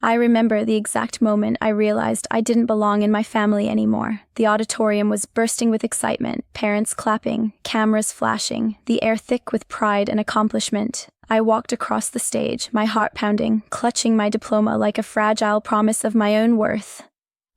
I remember the exact moment I realized I didn't belong in my family anymore. The auditorium was bursting with excitement, parents clapping, cameras flashing, the air thick with pride and accomplishment. I walked across the stage, my heart pounding, clutching my diploma like a fragile promise of my own worth.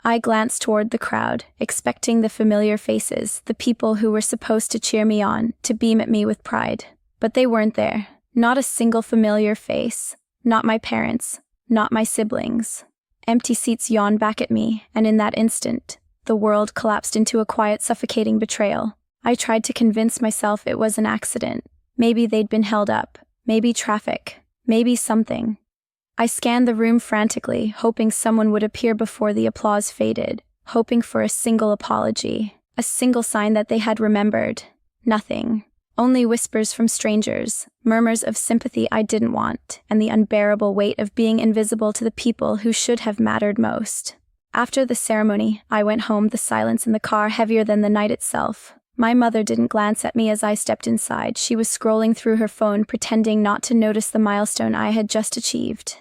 I glanced toward the crowd, expecting the familiar faces, the people who were supposed to cheer me on, to beam at me with pride. But they weren't there. Not a single familiar face. Not my parents. Not my siblings. Empty seats yawned back at me, and in that instant, the world collapsed into a quiet, suffocating betrayal. I tried to convince myself it was an accident. Maybe they'd been held up. Maybe traffic. Maybe something. I scanned the room frantically, hoping someone would appear before the applause faded, hoping for a single apology, a single sign that they had remembered. Nothing. Only whispers from strangers, murmurs of sympathy I didn't want, and the unbearable weight of being invisible to the people who should have mattered most. After the ceremony, I went home, the silence in the car heavier than the night itself. My mother didn't glance at me as I stepped inside. She was scrolling through her phone, pretending not to notice the milestone I had just achieved.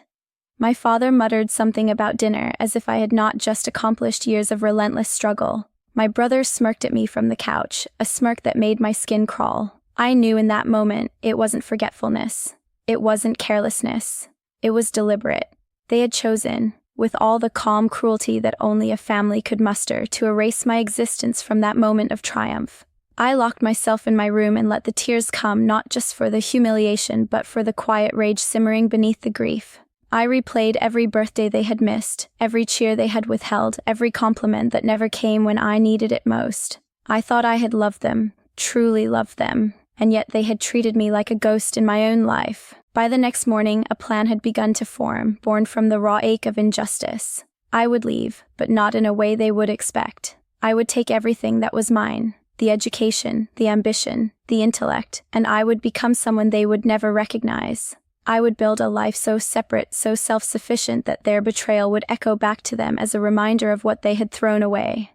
My father muttered something about dinner, as if I had not just accomplished years of relentless struggle. My brother smirked at me from the couch, a smirk that made my skin crawl. I knew in that moment it wasn't forgetfulness. It wasn't carelessness. It was deliberate. They had chosen, with all the calm cruelty that only a family could muster, to erase my existence from that moment of triumph. I locked myself in my room and let the tears come, not just for the humiliation but for the quiet rage simmering beneath the grief. I replayed every birthday they had missed, every cheer they had withheld, every compliment that never came when I needed it most. I thought I had loved them, truly loved them, and yet they had treated me like a ghost in my own life. By the next morning, a plan had begun to form, born from the raw ache of injustice. I would leave, but not in a way they would expect. I would take everything that was mine, the education, the ambition, the intellect, and I would become someone they would never recognize. I would build a life so separate, so self-sufficient that their betrayal would echo back to them as a reminder of what they had thrown away.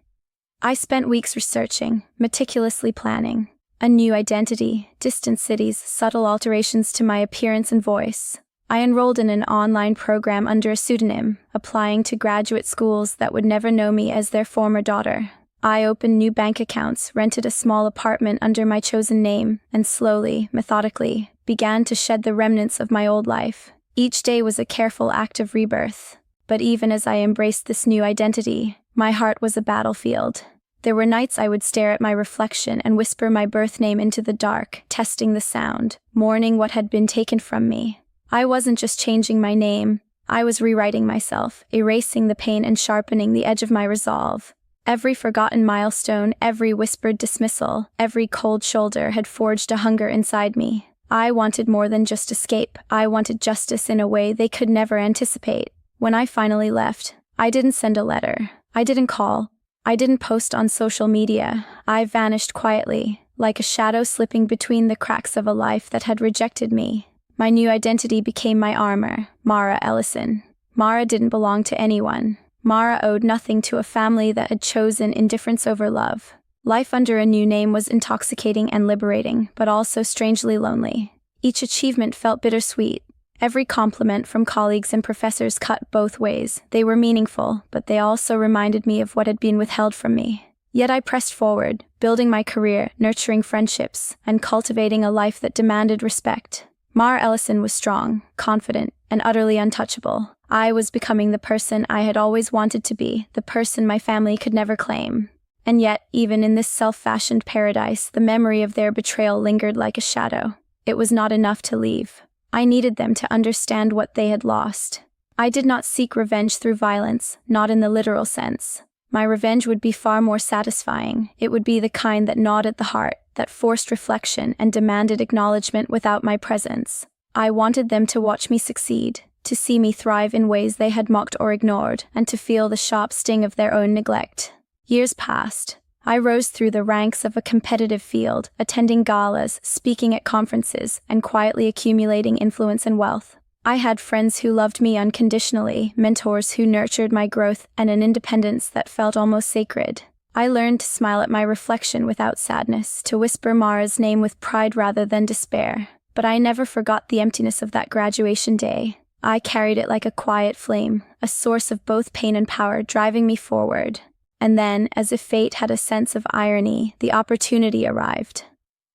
I spent weeks researching, meticulously planning. A new identity, distant cities, subtle alterations to my appearance and voice. I enrolled in an online program under a pseudonym, applying to graduate schools that would never know me as their former daughter. I opened new bank accounts, rented a small apartment under my chosen name, and slowly, methodically, began to shed the remnants of my old life. Each day was a careful act of rebirth. But even as I embraced this new identity, my heart was a battlefield. There were nights I would stare at my reflection and whisper my birth name into the dark, testing the sound, mourning what had been taken from me. I wasn't just changing my name, I was rewriting myself, erasing the pain and sharpening the edge of my resolve. Every forgotten milestone, every whispered dismissal, every cold shoulder had forged a hunger inside me. I wanted more than just escape. I wanted justice in a way they could never anticipate. When I finally left, I didn't send a letter. I didn't call. I didn't post on social media. I vanished quietly, like a shadow slipping between the cracks of a life that had rejected me. My new identity became my armor, Mara Ellison. Mara didn't belong to anyone. Mara owed nothing to a family that had chosen indifference over love. Life under a new name was intoxicating and liberating, but also strangely lonely. Each achievement felt bittersweet. Every compliment from colleagues and professors cut both ways. They were meaningful, but they also reminded me of what had been withheld from me. Yet I pressed forward, building my career, nurturing friendships, and cultivating a life that demanded respect. Mara Ellison was strong, confident, and utterly untouchable. I was becoming the person I had always wanted to be, the person my family could never claim. And yet, even in this self-fashioned paradise, the memory of their betrayal lingered like a shadow. It was not enough to leave. I needed them to understand what they had lost. I did not seek revenge through violence, not in the literal sense. My revenge would be far more satisfying. It would be the kind that gnawed at the heart, that forced reflection and demanded acknowledgement without my presence. I wanted them to watch me succeed, to see me thrive in ways they had mocked or ignored, and to feel the sharp sting of their own neglect. Years passed. I rose through the ranks of a competitive field, attending galas, speaking at conferences, and quietly accumulating influence and wealth. I had friends who loved me unconditionally, mentors who nurtured my growth, and an independence that felt almost sacred. I learned to smile at my reflection without sadness, to whisper Mara's name with pride rather than despair. But I never forgot the emptiness of that graduation day. I carried it like a quiet flame, a source of both pain and power driving me forward. And then, as if fate had a sense of irony, the opportunity arrived.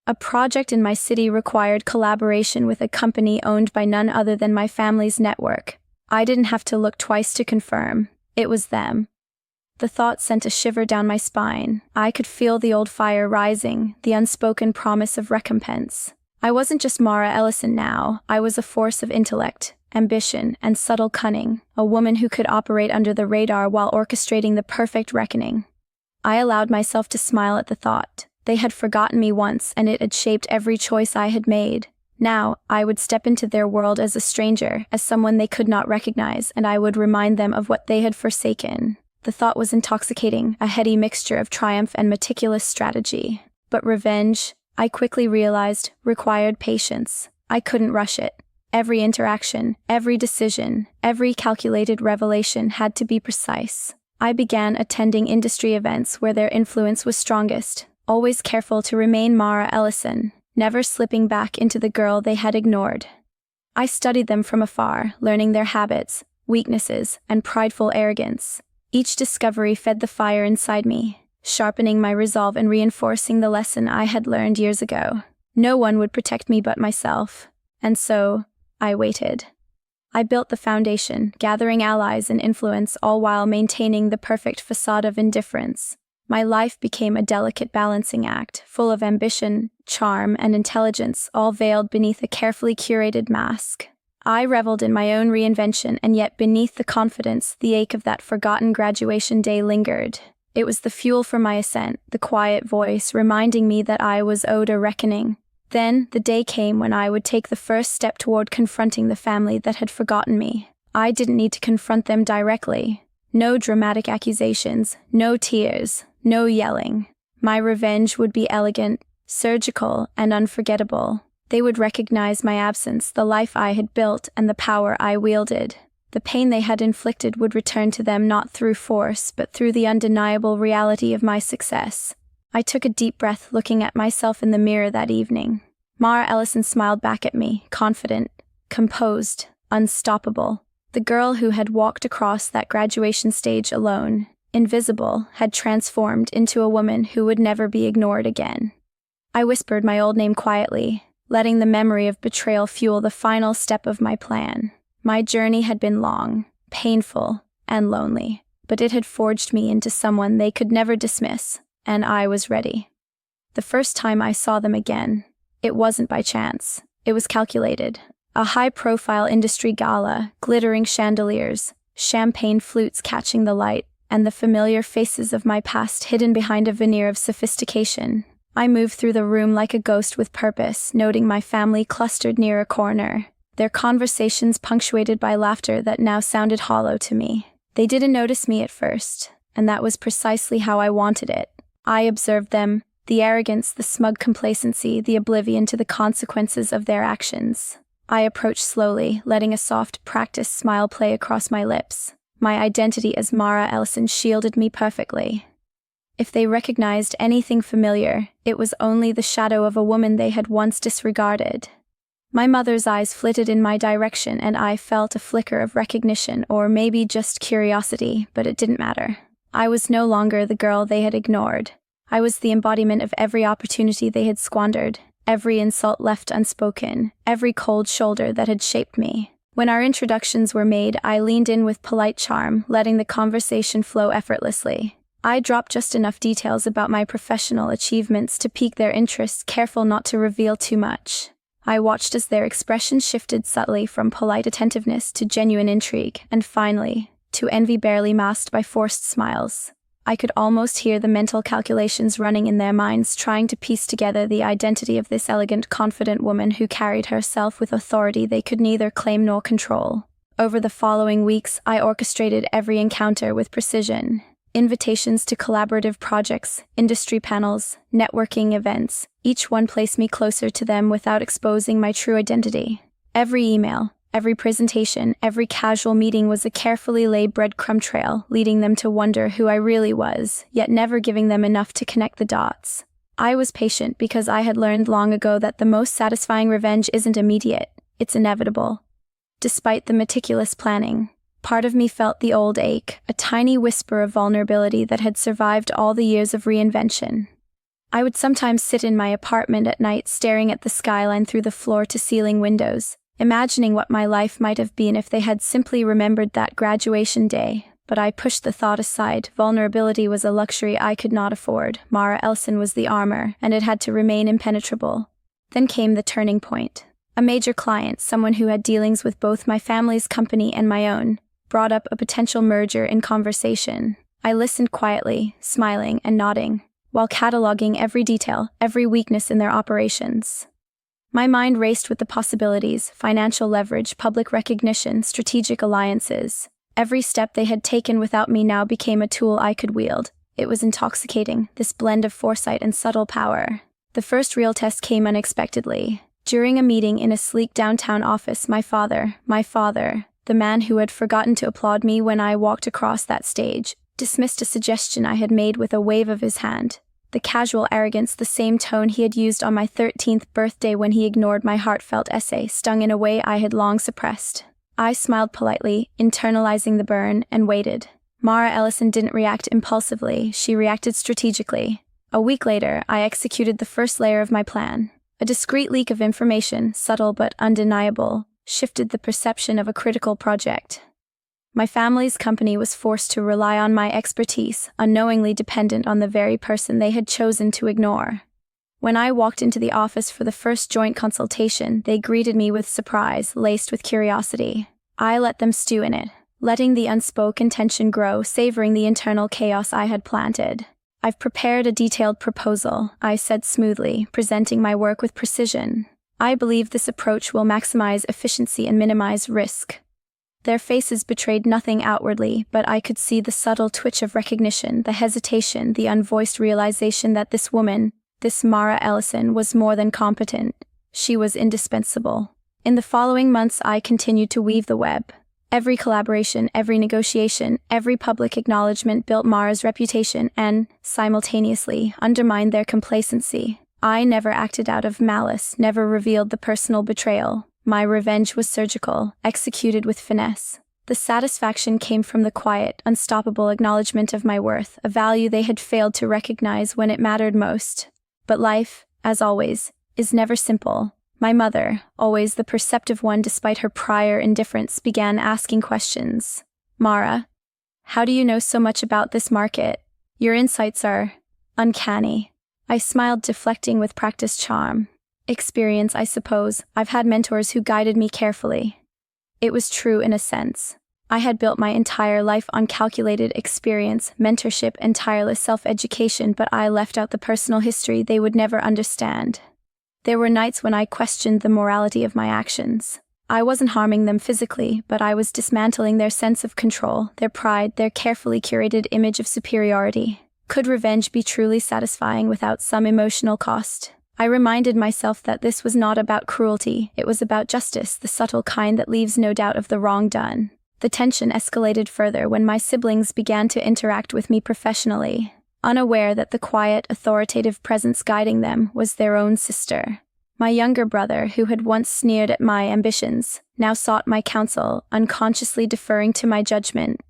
A project in my city required collaboration with a company owned by none other than my family's network. I didn't have to look twice to confirm. It was them. The thought sent a shiver down my spine. I could feel the old fire rising, the unspoken promise of recompense. I wasn't just Mara Ellison now. I was a force of intellect, ambition, and subtle cunning, a woman who could operate under the radar while orchestrating the perfect reckoning. I allowed myself to smile at the thought. They had forgotten me once, and it had shaped every choice I had made. Now, I would step into their world as a stranger, as someone they could not recognize, and I would remind them of what they had forsaken. The thought was intoxicating, a heady mixture of triumph and meticulous strategy. But revenge, I quickly realized, required patience. I couldn't rush it. Every interaction, every decision, every calculated revelation had to be precise. I began attending industry events where their influence was strongest, always careful to remain Mara Ellison, never slipping back into the girl they had ignored. I studied them from afar, learning their habits, weaknesses, and prideful arrogance. Each discovery fed the fire inside me, sharpening my resolve and reinforcing the lesson I had learned years ago. No one would protect me but myself. And so, I waited. I built the foundation, gathering allies and influence, all while maintaining the perfect facade of indifference. My life became a delicate balancing act, full of ambition, charm, and intelligence, all veiled beneath a carefully curated mask. I reveled in my own reinvention, and yet beneath the confidence, the ache of that forgotten graduation day lingered. It was the fuel for my ascent, the quiet voice reminding me that I was owed a reckoning. Then, the day came when I would take the first step toward confronting the family that had forgotten me. I didn't need to confront them directly. No dramatic accusations, no tears, no yelling. My revenge would be elegant, surgical, and unforgettable. They would recognize my absence, the life I had built, and the power I wielded. The pain they had inflicted would return to them not through force, but through the undeniable reality of my success. I took a deep breath looking at myself in the mirror that evening. Mara Ellison smiled back at me, confident, composed, unstoppable. The girl who had walked across that graduation stage alone, invisible, had transformed into a woman who would never be ignored again. I whispered my old name quietly, letting the memory of betrayal fuel the final step of my plan. My journey had been long, painful, and lonely, but it had forged me into someone they could never dismiss, and I was ready. The first time I saw them again, it wasn't by chance. It was calculated. A high-profile industry gala, glittering chandeliers, champagne flutes catching the light, and the familiar faces of my past hidden behind a veneer of sophistication. I moved through the room like a ghost with purpose, noting my family clustered near a corner, their conversations punctuated by laughter that now sounded hollow to me. They didn't notice me at first, and that was precisely how I wanted it. I observed them, the arrogance, the smug complacency, the oblivion to the consequences of their actions. I approached slowly, letting a soft, practiced smile play across my lips. My identity as Mara Ellison shielded me perfectly. If they recognized anything familiar, it was only the shadow of a woman they had once disregarded. My mother's eyes flitted in my direction, and I felt a flicker of recognition, or maybe just curiosity, but it didn't matter. I was no longer the girl they had ignored. I was the embodiment of every opportunity they had squandered, every insult left unspoken, every cold shoulder that had shaped me. When our introductions were made, I leaned in with polite charm, letting the conversation flow effortlessly. I dropped just enough details about my professional achievements to pique their interest, careful not to reveal too much. I watched as their expressions shifted subtly from polite attentiveness to genuine intrigue, and finally, to envy barely masked by forced smiles. I could almost hear the mental calculations running in their minds, trying to piece together the identity of this elegant, confident woman who carried herself with authority they could neither claim nor control. Over the following weeks, I orchestrated every encounter with precision. Invitations to collaborative projects, industry panels, networking events, each one placed me closer to them without exposing my true identity. Every email, every presentation, every casual meeting was a carefully laid breadcrumb trail, leading them to wonder who I really was, yet never giving them enough to connect the dots. I was patient because I had learned long ago that the most satisfying revenge isn't immediate, it's inevitable. despite the meticulous planning. Part of me felt the old ache, a tiny whisper of vulnerability that had survived all the years of reinvention. I would sometimes sit in my apartment at night staring at the skyline through the floor-to-ceiling windows, imagining what my life might have been if they had simply remembered that graduation day. But I pushed the thought aside. Vulnerability was a luxury I could not afford. Mara Ellison was the armor, and it had to remain impenetrable. Then came the turning point. A major client, someone who had dealings with both my family's company and my own, brought up a potential merger in conversation. I listened quietly, smiling and nodding, while cataloging every detail, every weakness in their operations. My mind raced with the possibilities: financial leverage, public recognition, strategic alliances. Every step they had taken without me now became a tool I could wield. It was intoxicating, this blend of foresight and subtle power. The first real test came unexpectedly. During a meeting in a sleek downtown office, my father, the man who had forgotten to applaud me when I walked across that stage, dismissed a suggestion I had made with a wave of his hand. The casual arrogance, the same tone he had used on my 13th birthday when he ignored my heartfelt essay, stung in a way I had long suppressed. I smiled politely, internalizing the burn, and waited. Mara Ellison didn't react impulsively, she reacted strategically. A week later, I executed the first layer of my plan. A discreet leak of information, subtle but undeniable, shifted the perception of a critical project. My family's company was forced to rely on my expertise, unknowingly dependent on the very person they had chosen to ignore. When I walked into the office for the first joint consultation, they greeted me with surprise, laced with curiosity. I let them stew in it, letting the unspoken tension grow, savoring the internal chaos I had planted. "I've prepared a detailed proposal," I said smoothly, presenting my work with precision. "I believe this approach will maximize efficiency and minimize risk." Their faces betrayed nothing outwardly, but I could see the subtle twitch of recognition, the hesitation, the unvoiced realization that this woman, this Mara Ellison, was more than competent. She was indispensable. In the following months, I continued to weave the web. Every collaboration, every negotiation, every public acknowledgement built Mara's reputation and, simultaneously, undermined their complacency. I never acted out of malice, never revealed the personal betrayal. My revenge was surgical, executed with finesse. The satisfaction came from the quiet, unstoppable acknowledgement of my worth, a value they had failed to recognize when it mattered most. But life, as always, is never simple. My mother, always the perceptive one despite her prior indifference, began asking questions. "Mara, how do you know so much about this market? Your insights are uncanny." I smiled, deflecting with practiced charm. "Experience, I suppose. I've had mentors who guided me carefully." It was true in a sense. I had built my entire life on calculated experience, mentorship, and tireless self-education, but I left out the personal history they would never understand. There were nights when I questioned the morality of my actions. I wasn't harming them physically, but I was dismantling their sense of control, their pride, their carefully curated image of superiority. Could revenge be truly satisfying without some emotional cost? I reminded myself that this was not about cruelty, it was about justice, the subtle kind that leaves no doubt of the wrong done. The tension escalated further when my siblings began to interact with me professionally, unaware that the quiet, authoritative presence guiding them was their own sister. My younger brother, who had once sneered at my ambitions, now sought my counsel, unconsciously deferring to my judgment.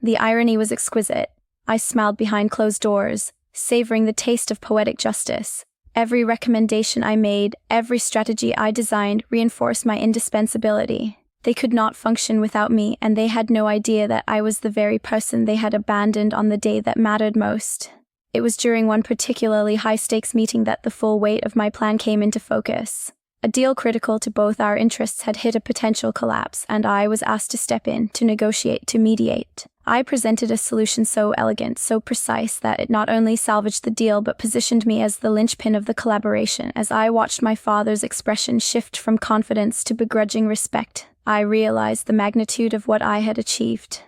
The irony was exquisite. I smiled behind closed doors, savoring the taste of poetic justice. Every recommendation I made, every strategy I designed reinforced my indispensability. They could not function without me, and they had no idea that I was the very person they had abandoned on the day that mattered most. It was during one particularly high-stakes meeting that the full weight of my plan came into focus. A deal critical to both our interests had hit a potential collapse, and I was asked to step in, to negotiate, to mediate. I presented a solution so elegant, so precise, that it not only salvaged the deal but positioned me as the linchpin of the collaboration. As I watched my father's expression shift from confidence to begrudging respect, I realized the magnitude of what I had achieved.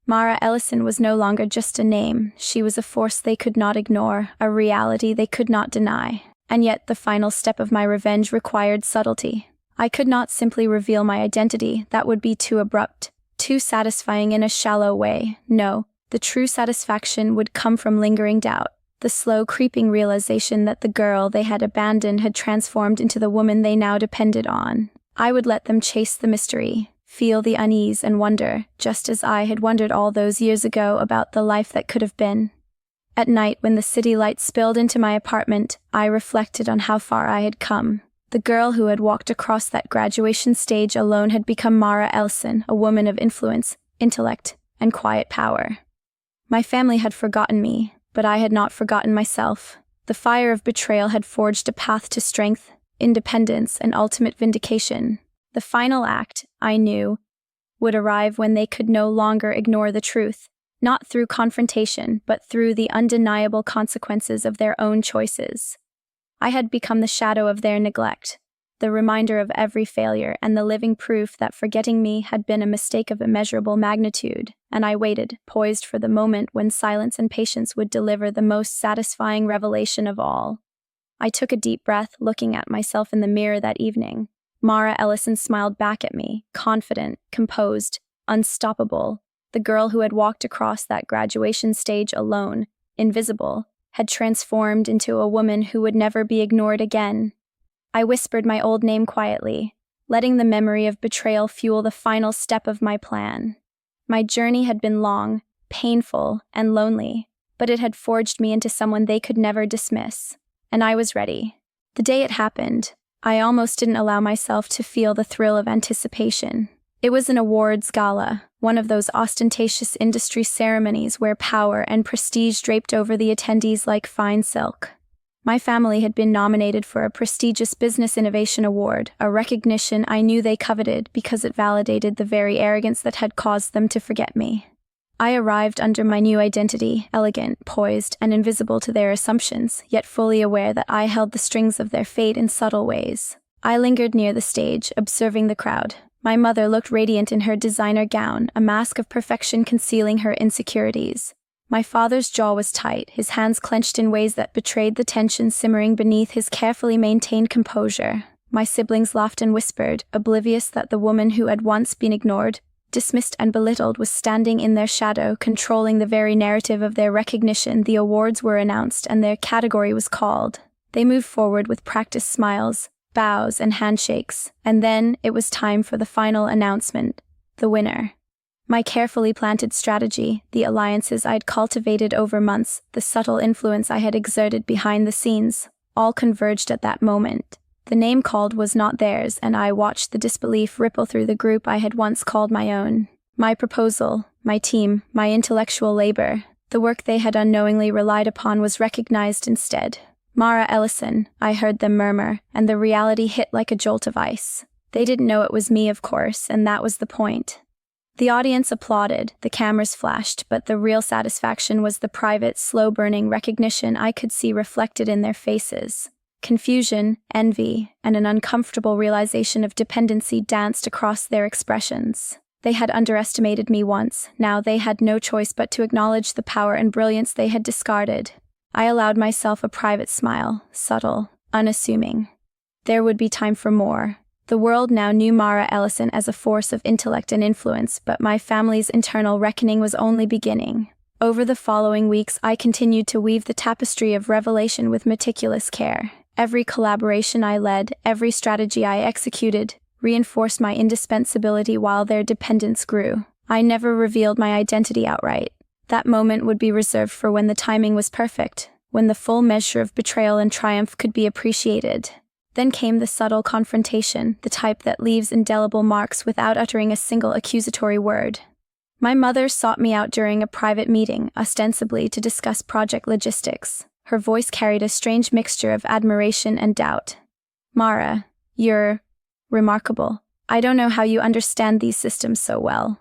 Mara Ellison was no longer just a name. She was a force they could not ignore, a reality they could not deny. And yet the final step of my revenge required subtlety. I could not simply reveal my identity. That would be too abrupt, too satisfying in a shallow way. No, the true satisfaction would come from lingering doubt, the slow creeping realization that the girl they had abandoned had transformed into the woman they now depended on. I would let them chase the mystery, feel the unease and wonder, just as I had wondered all those years ago about the life that could have been. At night, when the city lights spilled into my apartment, I reflected on how far I had come. The girl who had walked across that graduation stage alone had become Mara Ellison, a woman of influence, intellect, and quiet power. My family had forgotten me, but I had not forgotten myself. The fire of betrayal had forged a path to strength, independence, and ultimate vindication. The final act, I knew, would arrive when they could no longer ignore the truth, not through confrontation, but through the undeniable consequences of their own choices. I had become the shadow of their neglect, the reminder of every failure, and the living proof that forgetting me had been a mistake of immeasurable magnitude, and I waited, poised for the moment when silence and patience would deliver the most satisfying revelation of all. I took a deep breath, looking at myself in the mirror that evening. Mara Ellison smiled back at me, confident, composed, unstoppable. The girl who had walked across that graduation stage alone, invisible, had transformed into a woman who would never be ignored again. I whispered my old name quietly, letting the memory of betrayal fuel the final step of my plan. My journey had been long, painful, and lonely, but it had forged me into someone they could never dismiss, and I was ready. The day it happened, I almost didn't allow myself to feel the thrill of anticipation. It was an awards gala, one of those ostentatious industry ceremonies where power and prestige draped over the attendees like fine silk. My family had been nominated for a prestigious Business Innovation Award, a recognition I knew they coveted because it validated the very arrogance that had caused them to forget me. I arrived under my new identity, elegant, poised, and invisible to their assumptions, yet fully aware that I held the strings of their fate in subtle ways. I lingered near the stage, observing the crowd. My mother looked radiant in her designer gown, a mask of perfection concealing her insecurities. My father's jaw was tight, his hands clenched in ways that betrayed the tension simmering beneath his carefully maintained composure. My siblings laughed and whispered, oblivious that the woman who had once been ignored, dismissed and belittled was standing in their shadow, controlling the very narrative of their recognition. The awards were announced and their category was called. They moved forward with practiced smiles, bows, and handshakes, and then it was time for the final announcement, the winner. My carefully planted strategy, the alliances I'd cultivated over months, the subtle influence I had exerted behind the scenes, all converged at that moment. The name called was not theirs, and I watched the disbelief ripple through the group I had once called my own. My proposal, my team, my intellectual labor, the work they had unknowingly relied upon was recognized instead. Mara Ellison, I heard them murmur, and the reality hit like a jolt of ice. They didn't know it was me, of course, and that was the point. The audience applauded, the cameras flashed, but the real satisfaction was the private, slow-burning recognition I could see reflected in their faces. Confusion, envy, and an uncomfortable realization of dependency danced across their expressions. They had underestimated me once, now they had no choice but to acknowledge the power and brilliance they had discarded. I allowed myself a private smile, subtle, unassuming. There would be time for more. The world now knew Mara Ellison as a force of intellect and influence, but my family's internal reckoning was only beginning. Over the following weeks, I continued to weave the tapestry of revelation with meticulous care. Every collaboration I led, every strategy I executed, reinforced my indispensability while their dependence grew. I never revealed my identity outright. That moment would be reserved for when the timing was perfect, when the full measure of betrayal and triumph could be appreciated. Then came the subtle confrontation, the type that leaves indelible marks without uttering a single accusatory word. My mother sought me out during a private meeting, ostensibly to discuss project logistics. Her voice carried a strange mixture of admiration and doubt. "Mara, you're remarkable. I don't know how you understand these systems so well."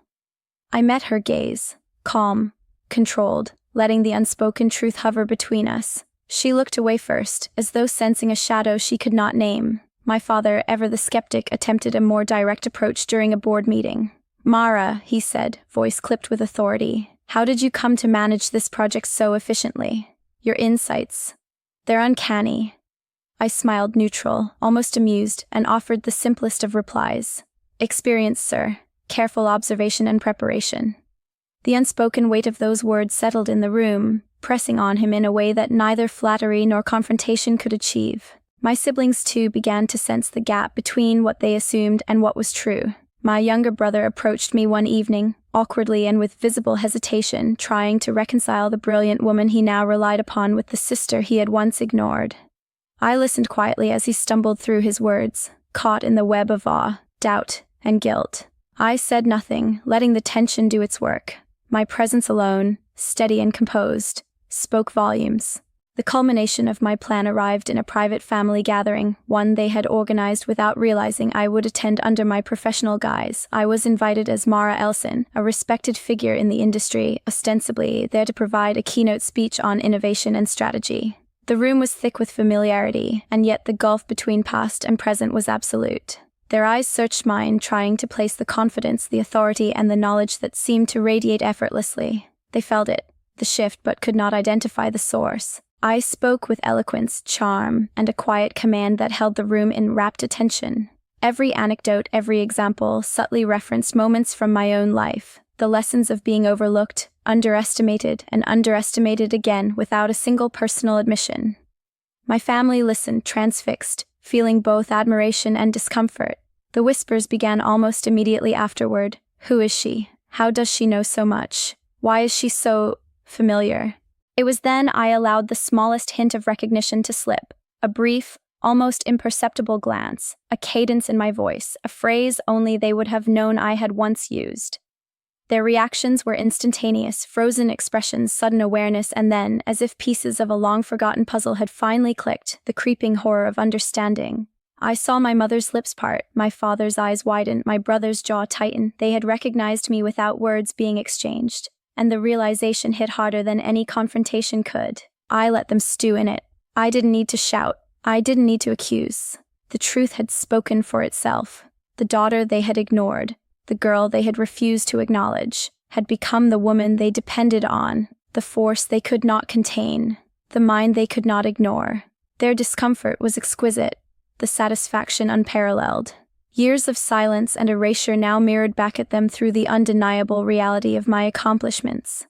I met her gaze, calm, controlled, letting the unspoken truth hover between us. She looked away first, as though sensing a shadow she could not name. My father, ever the skeptic, attempted a more direct approach during a board meeting. "Mara," he said, voice clipped with authority, "how did you come to manage this project so efficiently? Your insights, they're uncanny." I smiled neutral, almost amused, and offered the simplest of replies. "Experience, sir. Careful observation and preparation." The unspoken weight of those words settled in the room, pressing on him in a way that neither flattery nor confrontation could achieve. My siblings, too, began to sense the gap between what they assumed and what was true. My younger brother approached me one evening, awkwardly and with visible hesitation, trying to reconcile the brilliant woman he now relied upon with the sister he had once ignored. I listened quietly as he stumbled through his words, caught in the web of awe, doubt, and guilt. I said nothing, letting the tension do its work. My presence alone, steady and composed, spoke volumes. The culmination of my plan arrived in a private family gathering, one they had organized without realizing I would attend under my professional guise. I was invited as Mara Ellison, a respected figure in the industry, ostensibly there to provide a keynote speech on innovation and strategy. The room was thick with familiarity, and yet the gulf between past and present was absolute. Their eyes searched mine, trying to place the confidence, the authority, and the knowledge that seemed to radiate effortlessly. They felt it, the shift, but could not identify the source. I spoke with eloquence, charm, and a quiet command that held the room in rapt attention. Every anecdote, every example, subtly referenced moments from my own life, the lessons of being overlooked, underestimated, and underestimated again without a single personal admission. My family listened, transfixed, feeling both admiration and discomfort. The whispers began almost immediately afterward. Who is she? How does she know so much? Why is she so familiar? It was then I allowed the smallest hint of recognition to slip. A brief, almost imperceptible glance, a cadence in my voice, a phrase only they would have known I had once used. Their reactions were instantaneous, frozen expressions, sudden awareness, and then, as if pieces of a long-forgotten puzzle had finally clicked, the creeping horror of understanding. I saw my mother's lips part, my father's eyes widen, my brother's jaw tighten. They had recognized me without words being exchanged. And the realization hit harder than any confrontation could. I let them stew in it. I didn't need to shout. I didn't need to accuse. The truth had spoken for itself. The daughter they had ignored, the girl they had refused to acknowledge, had become the woman they depended on, the force they could not contain, the mind they could not ignore. Their discomfort was exquisite, the satisfaction unparalleled. Years of silence and erasure now mirrored back at them through the undeniable reality of my accomplishments.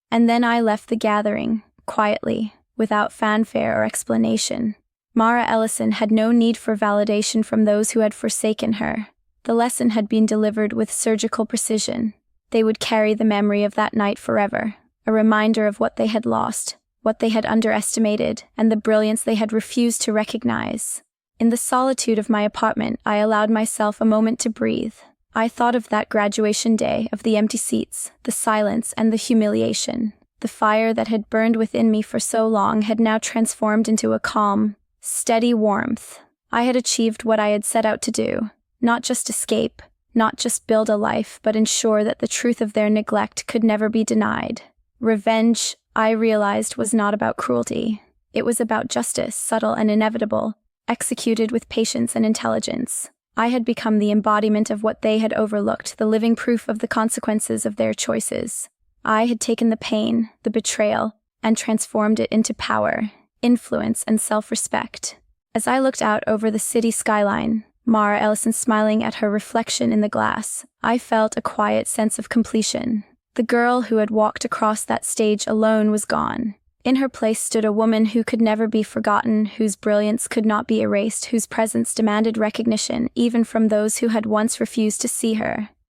And then I left the gathering, quietly, without fanfare or explanation. Mara Ellison had no need for validation from those who had forsaken her. The lesson had been delivered with surgical precision. They would carry the memory of that night forever, a reminder of what they had lost, what they had underestimated, and the brilliance they had refused to recognize. In the solitude of my apartment, I allowed myself a moment to breathe. I thought of that graduation day, of the empty seats, the silence, and the humiliation. The fire that had burned within me for so long had now transformed into a calm, steady warmth. I had achieved what I had set out to do. Not just escape, not just build a life, but ensure that the truth of their neglect could never be denied. Revenge, I realized, was not about cruelty. It was about justice, subtle and inevitable, executed with patience and intelligence. I had become the embodiment of what they had overlooked, the living proof of the consequences of their choices. I had taken the pain, the betrayal, and transformed it into power, influence, and self-respect. As I looked out over the city skyline, Mara Ellison smiling at her reflection in the glass, I felt a quiet sense of completion. The girl who had walked across that stage alone was gone. In her place stood a woman who could never be forgotten, whose brilliance could not be erased, whose presence demanded recognition even from those who had once refused to see her.